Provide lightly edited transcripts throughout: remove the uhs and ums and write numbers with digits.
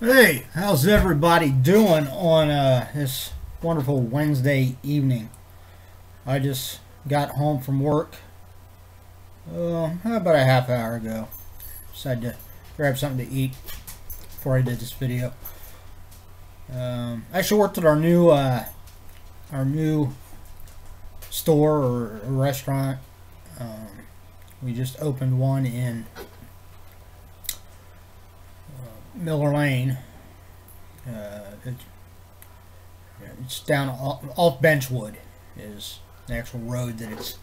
Hey, how's everybody doing on this wonderful Wednesday evening? I just got home from work about a half hour ago. Decided to grab something to eat before I did this video. I actually worked at our new store or restaurant. We just opened one in Miller Lane. It's down off Benchwood is the actual road that it's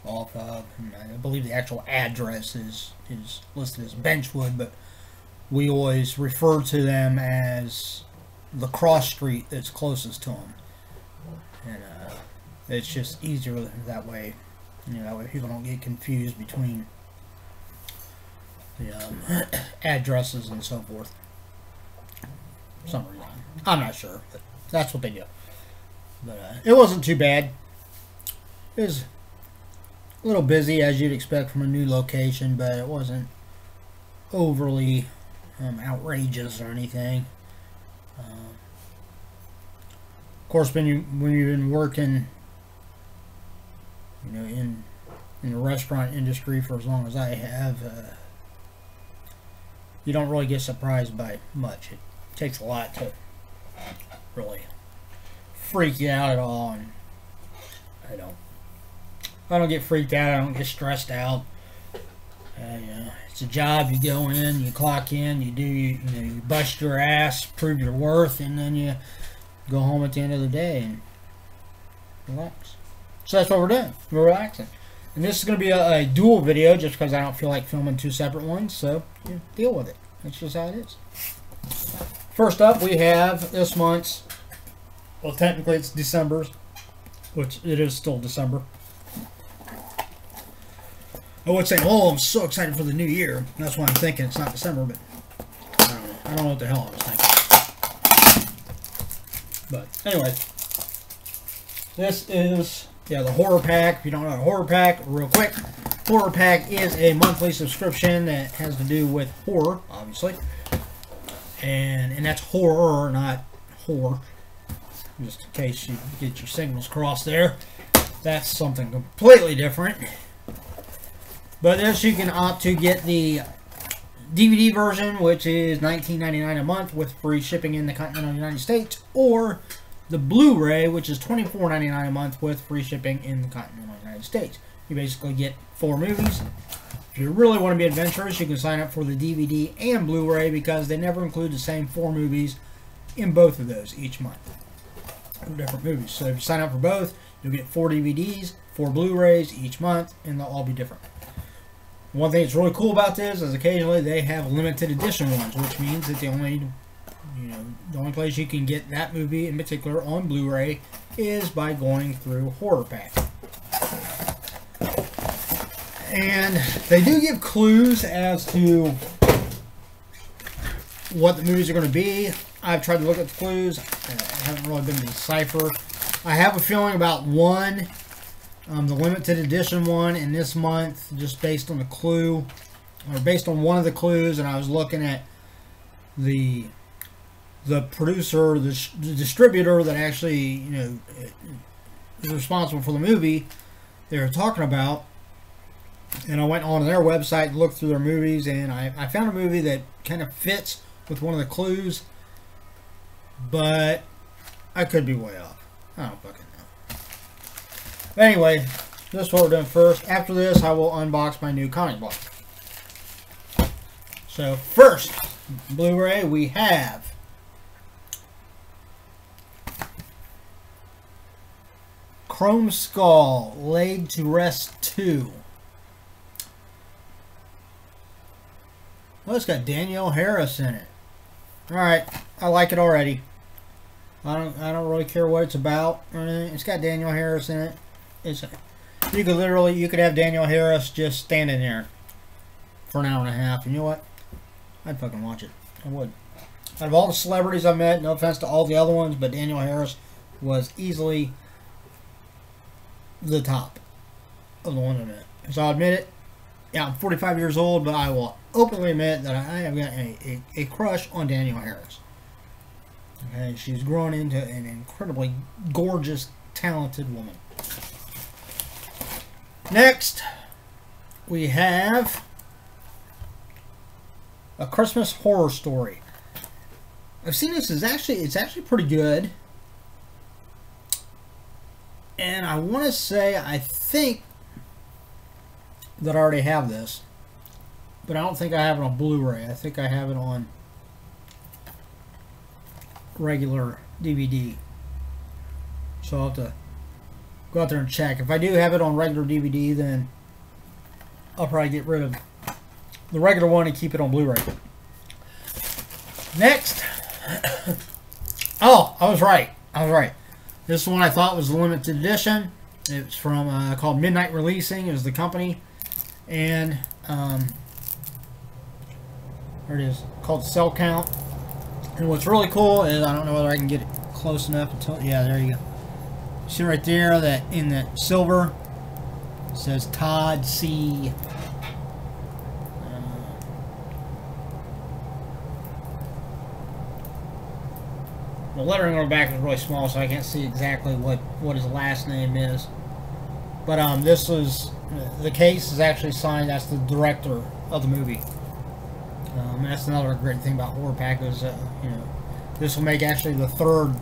off of. And I believe the actual address is listed as Benchwood, but we always refer to them as the cross street that's closest to them. And it's just easier that way. That way people don't get confused between the addresses and so forth. For some reason, I'm not sure, but that's what they do. But it wasn't too bad. It was a little busy, as you'd expect from a new location, but it wasn't overly outrageous or anything. Of course, when you've been working, in the restaurant industry for as long as I have, you don't really get surprised by much. It takes a lot to really freak you out at all, and I don't get freaked out. I don't get stressed out. It's a job. You go in, you clock in, you bust your ass, prove your worth, and then you go home at the end of the day and relax. So that's what we're doing. We're relaxing. And this is going to be a dual video just because I don't feel like filming two separate ones, so deal with it. That's just how it is. First up, we have this month's, well, technically it's December's, which it is still December. I would say, oh, I'm so excited for the new year. That's why I'm thinking it's not December, but I don't know what the hell I was thinking. But anyway, this is the Horrorpack. If you don't know Horrorpack, real quick, Horrorpack is a monthly subscription that has to do with horror, obviously, and that's horror, not whore. Just in case you get your signals crossed there, that's something completely different. But this, you can opt to get the DVD version, which is $19.99 a month with free shipping in the continental United States, or the Blu-ray, which is $24.99 a month with free shipping in the continental United States. You basically get 4 movies. If you really want to be adventurous, you can sign up for the DVD and Blu-ray because they never include the same 4 movies in both of those each month. Different movies. So if you sign up for both, you'll get 4 DVDs, 4 Blu-rays each month, and they'll all be different. One thing that's really cool about this is occasionally they have limited edition ones, which means that the only place you can get that movie in particular on Blu-ray is by going through Horrorpack. And they do give clues as to what the movies are going to be. I've tried to look at the clues. I haven't really been able to decipher. I have a feeling about one, the limited edition one in this month, just based on the clue, or based on one of the clues, and I was looking at the producer, the distributor that actually, is responsible for the movie they were talking about, and I went on their website and looked through their movies, and I found a movie that kind of fits with one of the clues, but I could be way off. I don't fucking know. But anyway, this is what we're doing first. After this, I will unbox my new ComicBlock. So first, Blu-ray, we have Chrome Skull, Laid to Rest 2. Well, it's got Danielle Harris in it. Alright, I like it already. I don't really care what it's about or anything. It's got Danielle Harris in it. You could have Danielle Harris just standing there for an hour and a half, and you know what? I'd fucking watch it. I would. Out of all the celebrities I met, no offense to all the other ones, but Danielle Harris was easily the top of the one I met. So I'll admit it. Yeah, I'm 45 years old, but I will openly admit that I have got a crush on Danielle Harris. Okay, she's grown into an incredibly gorgeous, talented woman. Next, we have A Christmas Horror Story. I've seen this. It's actually pretty good. And I want to say, I think that I already have this. But I don't think I have it on Blu-ray. I think I have it on regular DVD. So I'll have to go out there and check. If I do have it on regular DVD, then I'll probably get rid of the regular one and keep it on Blu-ray. Next. Oh, I was right. This one I thought was a limited edition. It's from called Midnight Releasing. It was the company, and there it is, called Cell Count. And what's really cool is, I don't know whether I can get it close enough until, yeah, there you go. See right there that in that silver it says Todd C. The lettering on the back is really small, so I can't see exactly what his last name is. But this is, the case is actually signed. That's the director of the movie. That's another great thing about Horrorpack is, you know, this will make actually the third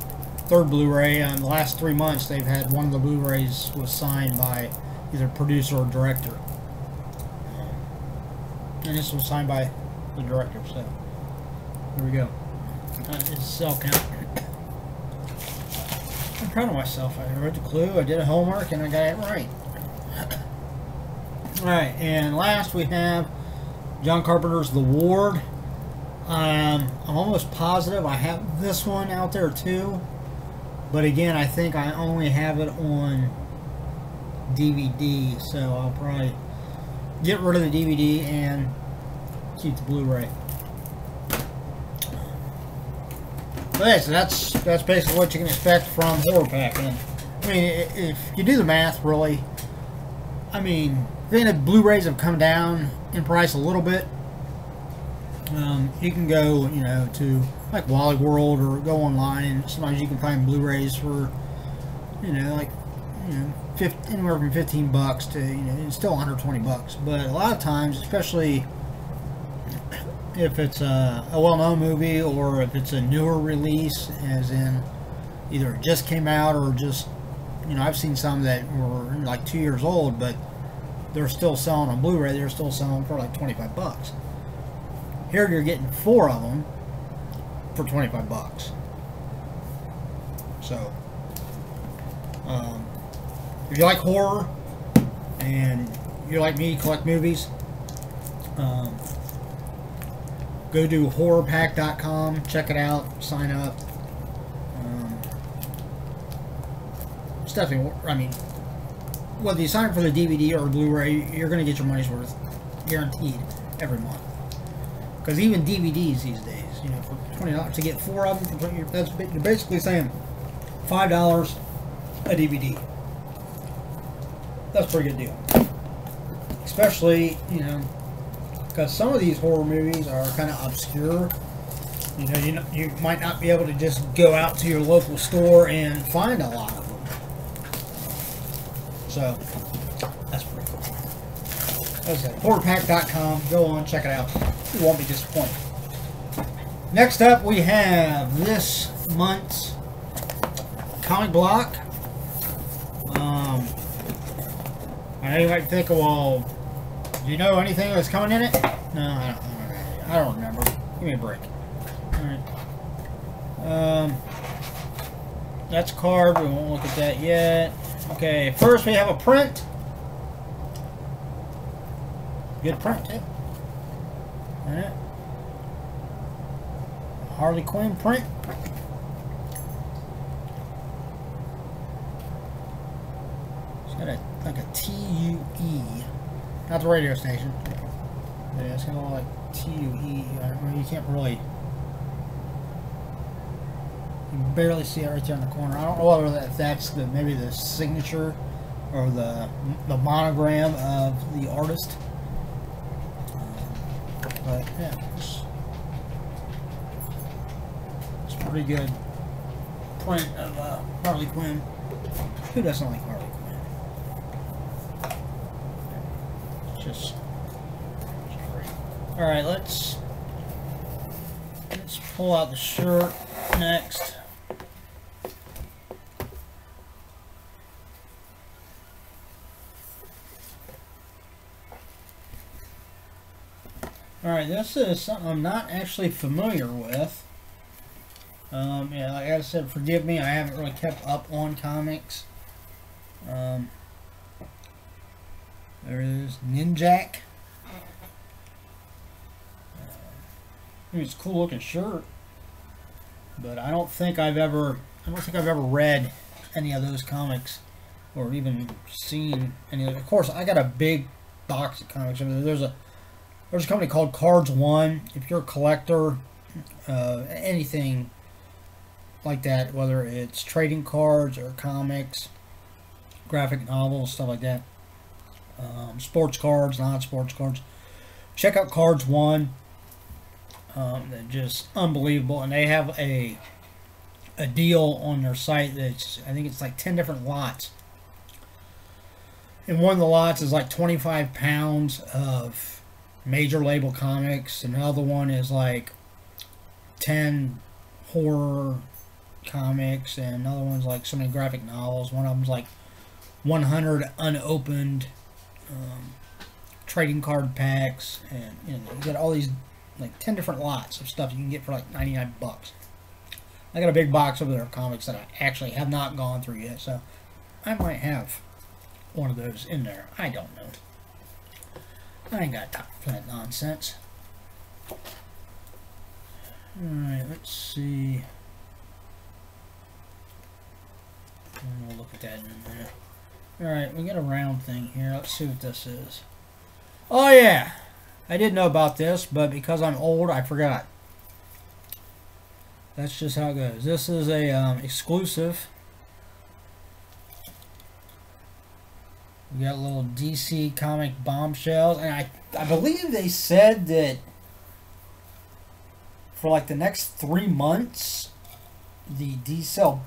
Blu-ray. In the last 3 months, they've had one of the Blu-rays was signed by either producer or director, and this was signed by the director. So here we go. It's Cell Count. I'm proud of myself. I read the clue, I did a homework, and I got it right. Alright, and last we have John Carpenter's The Ward. I'm almost positive I have this one out there too. But again, I think I only have it on DVD, so I'll probably get rid of the DVD and keep the Blu-ray. Okay, so that's basically what you can expect from Horrorpack. And I mean, if you do the math, really, I mean, granted, Blu-rays have come down in price a little bit. You can go, you know, to like Wally World or go online, and sometimes you can find Blu-rays for, you know, like, you know, anywhere from $15 to, you know, it's still under $20. But a lot of times, especially if it's a well-known movie or if it's a newer release, as in either it just came out or just, you know, I've seen some that were like 2 years old, but they're still selling on Blu-ray. They're still selling for like $25. Here you're getting 4 of them for $25. So, if you like horror and you're like me, collect movies, go to horrorpack.com, check it out, sign up. It's definitely, I mean, whether you sign up for the DVD or Blu-ray, you're going to get your money's worth, guaranteed, every month. Because even DVDs these days, you know, for $20 to get 4 of them, that's, you're basically saying $5 a DVD. That's a pretty good deal. Especially, you know, because some of these horror movies are kind of obscure. You know, you might not be able to just go out to your local store and find a lot of them. So, that's pretty cool. As I said, horrorpack.com. Go on, check it out. You won't be disappointed. Next up, we have this month's ComicBlock. I know you might think, well, do you know anything that's coming in it? No, I don't remember. Give me a break. Alright. That's a card. We won't look at that yet. Okay, first we have a print. Good print, too. Alright. Harley Quinn print. It's got a, like a TUE. Not the radio station. Yeah, it's gonna look like TUE. I mean, you can't really. You can barely see it right there in the corner. I don't know whether that's the maybe the signature or the monogram of the artist. But yeah, it's pretty good print of Harley Quinn. Who doesn't like Harley Quinn? It's just great. All right, let's pull out the shirt next. Alright, this is something I'm not actually familiar with. Yeah, like I said, forgive me, I haven't really kept up on comics. There it is, Ninjak. It's a cool looking shirt, but I don't think I've ever read any of those comics, or even seen any of them. Of course, I got a big box of comics. I mean, there's a company called Cards One. If you're a collector, anything like that, whether it's trading cards or comics, graphic novels, stuff like that, sports cards, non-sports cards, check out Cards One. They're just unbelievable, and they have a deal on their site that's, I think it's like 10 different lots. And one of the lots is like 25 pounds of major label comics, and another one is like 10 horror comics, and another one's like so many graphic novels. One of them's like 100 unopened trading card packs, and you know, you get all these like 10 different lots of stuff you can get for like 99 bucks. I got a big box over there of comics that I actually have not gone through yet, so I might have one of those in there. I don't know. I ain't got time for that nonsense. Alright, let's see. We'll look at that in a minute. Alright, we got a round thing here. Let's see what this is. Oh yeah! I did know about this, but because I'm old, I forgot. That's just how it goes. This is a exclusive. We got little DC comic bombshells, and I believe they said that for like the next 3 months, the D-Cell.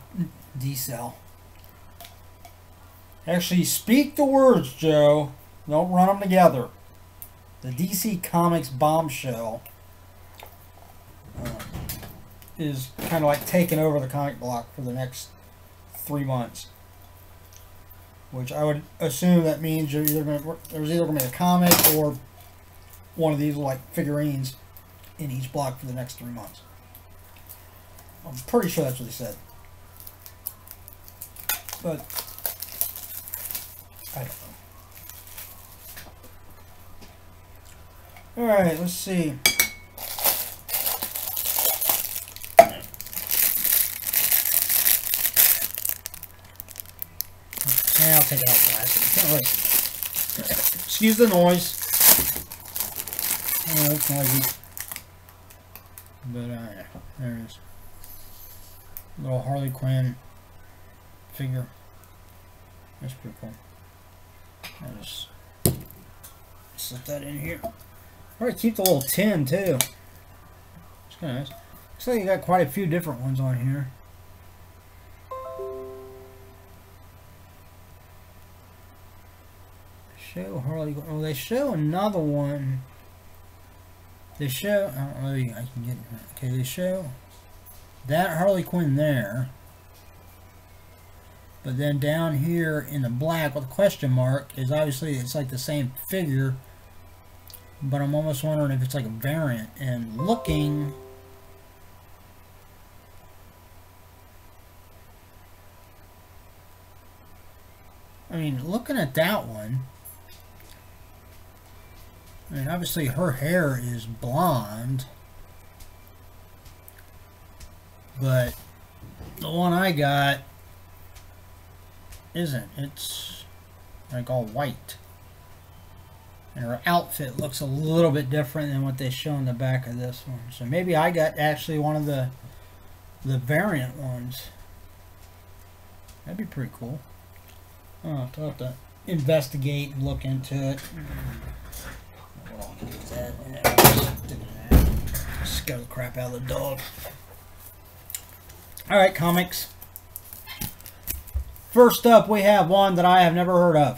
Actually, speak the words, Joe. Don't run them together. The DC Comics bombshell is kind of like taking over the comic block for the next 3 months. Which I would assume that means there's either going to be a comic or one of these like figurines in each block for the next 3 months. I'm pretty sure that's what he said. But I don't know. Alright, let's see. Yeah, I'll take it out plastic. Can't really. Excuse the noise. Oh, it's noisy. But yeah, there it is. Little Harley Quinn figure. That's pretty cool. I'll just slip that in here. Alright, keep the little tin too. It's kind of nice. Looks like you got quite a few different ones on here. Show Harley. Oh, they show another one. They show. I don't know. I can get. Okay, they show that Harley Quinn there. But then down here in the black with a question mark is obviously it's like the same figure. But I'm almost wondering if it's like a variant. And looking. I mean, looking at that one. I mean, obviously her hair is blonde, but the one I got isn't. It's like all white. And her outfit looks a little bit different than what they show in the back of this one. So maybe I got actually one of the variant ones. That'd be pretty cool. Oh, I'll have to investigate and look into it. long is that? Yeah. Scare the crap out of the dog. Alright, comics. First up, we have one that I have never heard of,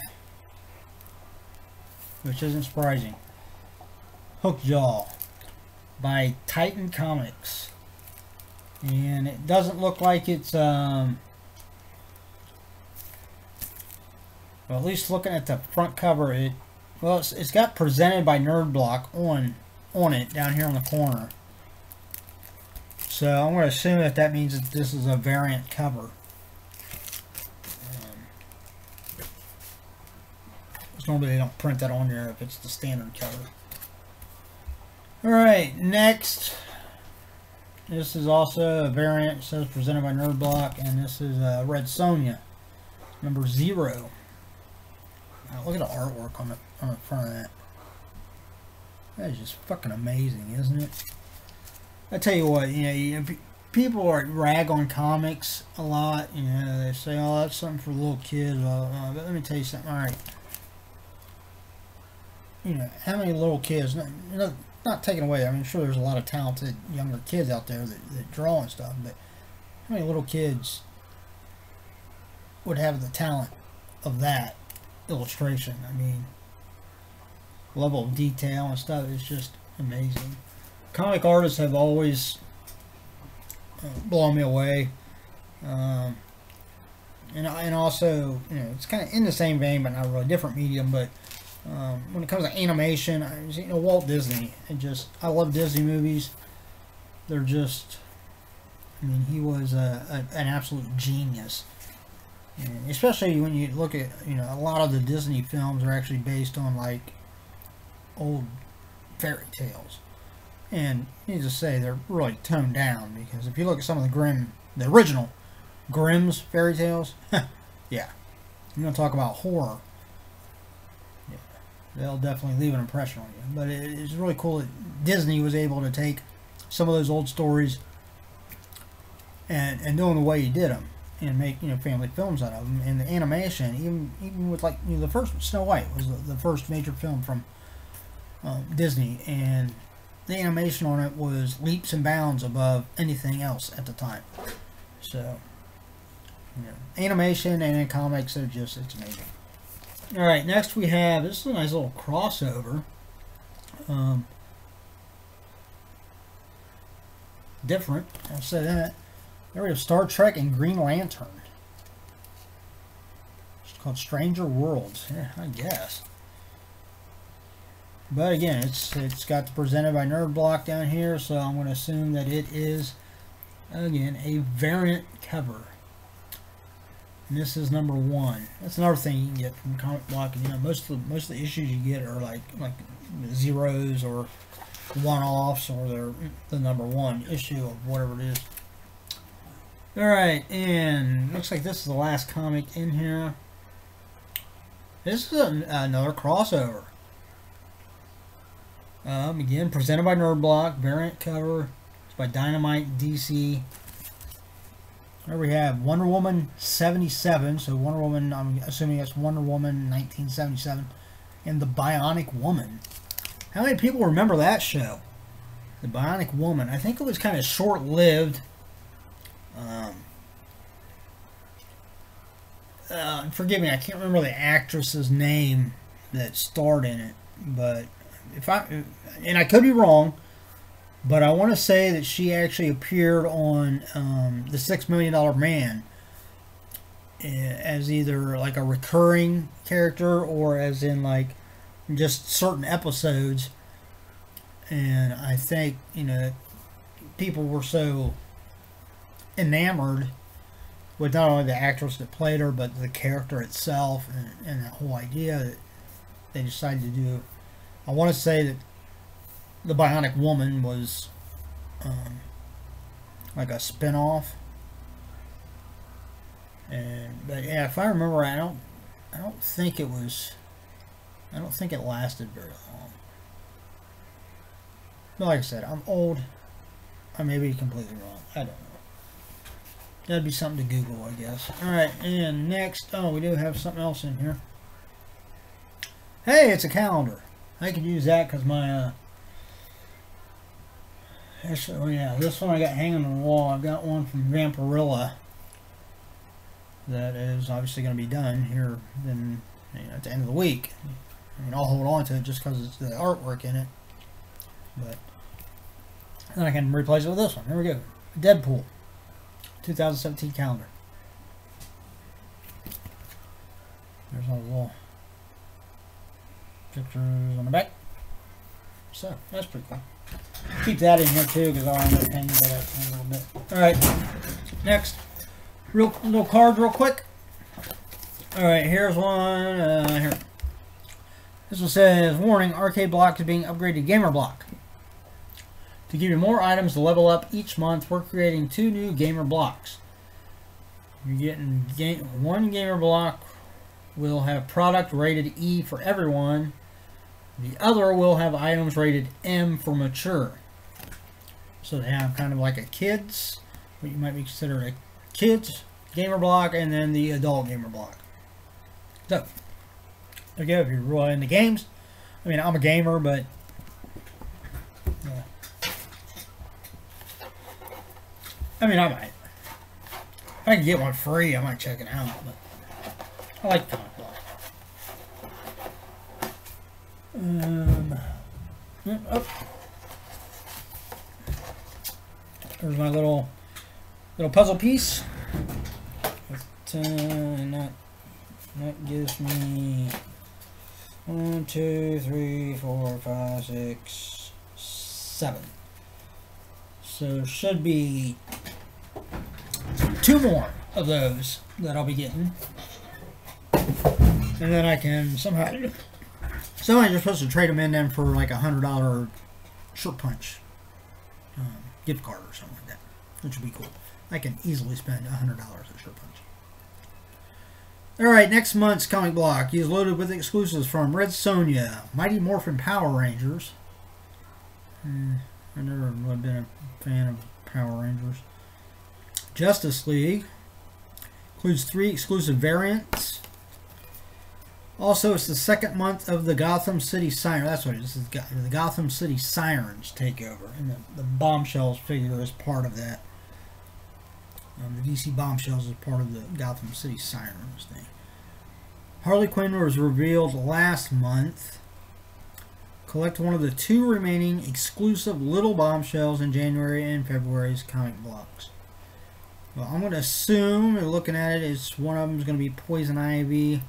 which isn't surprising. Hookjaw by Titan Comics. And it doesn't look like it's, well, at least looking at the front cover, it's got presented by Nerdblock on it down here on the corner. So I'm going to assume that means that this is a variant cover. Normally they don't print that on there if it's the standard cover. Alright, next. This is also a variant. It says presented by Nerdblock, and this is Red Sonja, number 0. Now, look at the artwork on the front of that. That is just fucking amazing, isn't it? I tell you what, you know, people rag on comics a lot. You know, they say, "Oh, that's something for little kids." But let me tell you something. All right. You know, how many little kids, not taking away, I mean, sure there's a lot of talented younger kids out there that draw and stuff, but how many little kids would have the talent of that illustration? I mean, level of detail and stuff is just amazing. Comic artists have always blown me away. And also, you know, it's kind of in the same vein, but not really, different medium, but when it comes to animation, you know, Walt Disney, I love Disney movies. They're just, I mean, he was an absolute genius. And especially when you look at, you know, a lot of the Disney films are actually based on like old fairy tales. And needless to say, they're really toned down, because if you look at some of the original Grimm's fairy tales, yeah, you're gonna talk about horror. They'll definitely leave an impression on you. But it's really cool that Disney was able to take some of those old stories and doing the way he did them and make, you know, family films out of them. And the animation, even with, like, you know, the first Snow White was the first major film from Disney, and the animation on it was leaps and bounds above anything else at the time. So, you know, animation and in comics, it's amazing. Alright, next we have, this is a nice little crossover. Different, I'll say that. There we have Star Trek and Green Lantern. It's called Stranger Worlds, yeah, I guess. But again, it's got the presented by Nerdblock down here, so I'm going to assume that it is, again, a variant cover. And this is number 1. That's another thing you can get from ComicBlock. You know, most of the issues you get are like zeros or one-offs, or they're the number 1 issue of whatever it is. All right, and looks like this is the last comic in here. This is another crossover. Again, presented by Nerdblock, variant cover. It's by Dynamite DC. There we have Wonder Woman 77, so Wonder Woman, I'm assuming that's Wonder Woman 1977, and The Bionic Woman. How many people remember that show? The Bionic Woman. I think it was kind of short-lived. Forgive me, I can't remember the actress's name that starred in it, but and I could be wrong, but I want to say that she actually appeared on the $6 Million Man as either like a recurring character or as in like just certain episodes. And I think, you know, people were so enamored with not only the actress that played her, but the character itself and that whole idea that they decided to do. I want to say that The Bionic Woman was like a spin-off, but yeah, if I remember, I don't think it lasted very long. But like I said, I'm old. I may be completely wrong. I don't know. That'd be something to Google, I guess. Alright, and next, oh, we do have something else in here. Hey, it's a calendar. I could use that because my actually, oh yeah, this one I got hanging on the wall. I've got one from Vampirilla that is obviously going to be done here then, at the end of the week. I mean, I'll hold on to it just because it's the artwork in it, but then I can replace it with this one. There we go. Deadpool 2017 calendar. There's all the little pictures on the back. So that's pretty cool. Keep that in here too because I want to hang that up a little bit. Alright, next. Little cards real quick. Alright, here's one. Here. This one says, warning, arcade block is being upgraded to gamer block. To give you more items to level up each month, we're creating 2 new gamer blocks. You're getting one gamer block will have product rated E for everyone. The other will have items rated M for mature. So they have kind of like a kids, what you might be considered a kids gamer block, and then the adult gamer block. So there you go. If you're really into games, I mean, I'm a gamer, but yeah. I mean, I might. If I can get one free, I might check it out. But I like ComicBlock. Oh. There's my little puzzle piece. And that gives me 1, 2, 3, 4, 5, 6, 7. So should be 2 more of those that I'll be getting. And then I can somehow you're supposed to trade them in then for like $100 Shirt Punch gift card or something like that, which would be cool. I can easily spend $100 at Shirt Punch. Alright, next month's comic block is loaded with exclusives from Red Sonja, Mighty Morphin Power Rangers. I've never really been a fan of Power Rangers. Justice League includes 3 exclusive variants. Also, it's the 2nd month of the Gotham City Sirens. That's what it is. The Gotham City Sirens takeover, and the Bombshells figure is part of that. The DC Bombshells is part of the Gotham City Sirens thing. Harley Quinn was revealed last month. Collect one of the 2 remaining exclusive Little Bombshells in January and February's comic blocks. Well, I'm going to assume, looking at it, it's one of them is going to be Poison Ivy.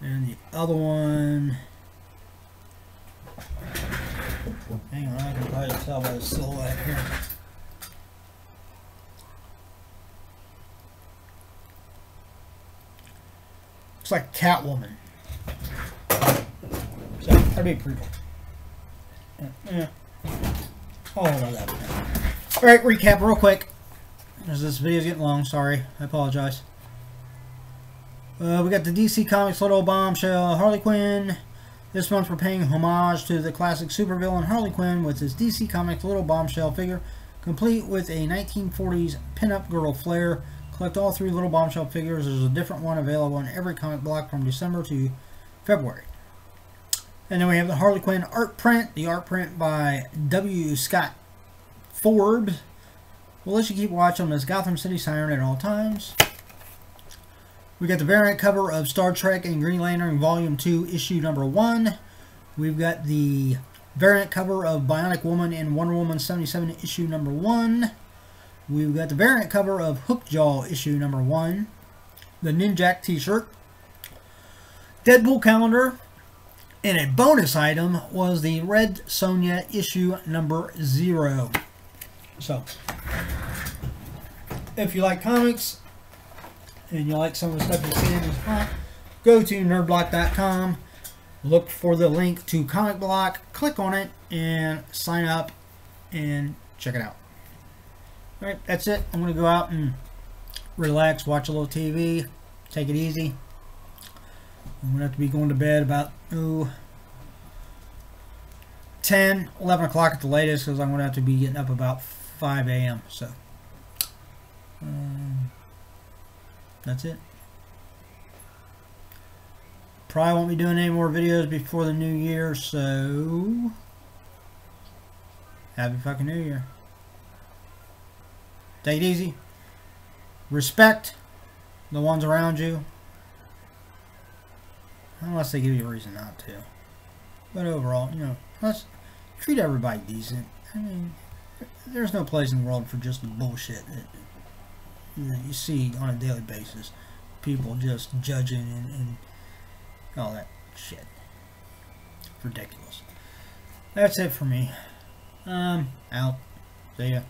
And the other one... Hang on, I can probably tell by the silhouette here. Looks like Catwoman. So, that'd be pretty cool. Yeah. I'll hold on that one. Alright, recap real quick. As this video's getting long, sorry. I apologize. We got the DC Comics Little Bombshell Harley Quinn. This month we're paying homage to the classic supervillain Harley Quinn with his DC Comics Little Bombshell figure, complete with a 1940s pinup girl flair. Collect all 3 Little Bombshell figures. There's a different one available in every comic block from December to February. And then we have the Harley Quinn art print. The art print by W. Scott Forbes. We'll let you keep watch on this Gotham City Siren at all times. We got the variant cover of Star Trek and Green Lantern Volume 2, Issue Number 1. We've got the variant cover of Bionic Woman and Wonder Woman 77, Issue Number 1. We've got the variant cover of Hookjaw, Issue Number 1. The Ninjak t-shirt. Deadpool calendar. And a bonus item was the Red Sonja, Issue Number 0. So, if you like comics, and you like some of the stuff you see in this font, go to nerdblock.com, look for the link to ComicBlock, click on it, and sign up, and check it out. Alright, that's it. I'm going to go out and relax, watch a little TV, take it easy. I'm going to have to be going to bed about 10, 11 o'clock at the latest, because I'm going to have to be getting up about 5 a.m. So, that's it. Probably won't be doing any more videos before the new year, so happy fucking new year. Take it easy. Respect the ones around you. Unless they give you a reason not to. But overall, you know, let's treat everybody decent. I mean, there's no place in the world for just the bullshit that you see on a daily basis. People just judging and all that shit. Ridiculous. That's it for me. Out. See ya.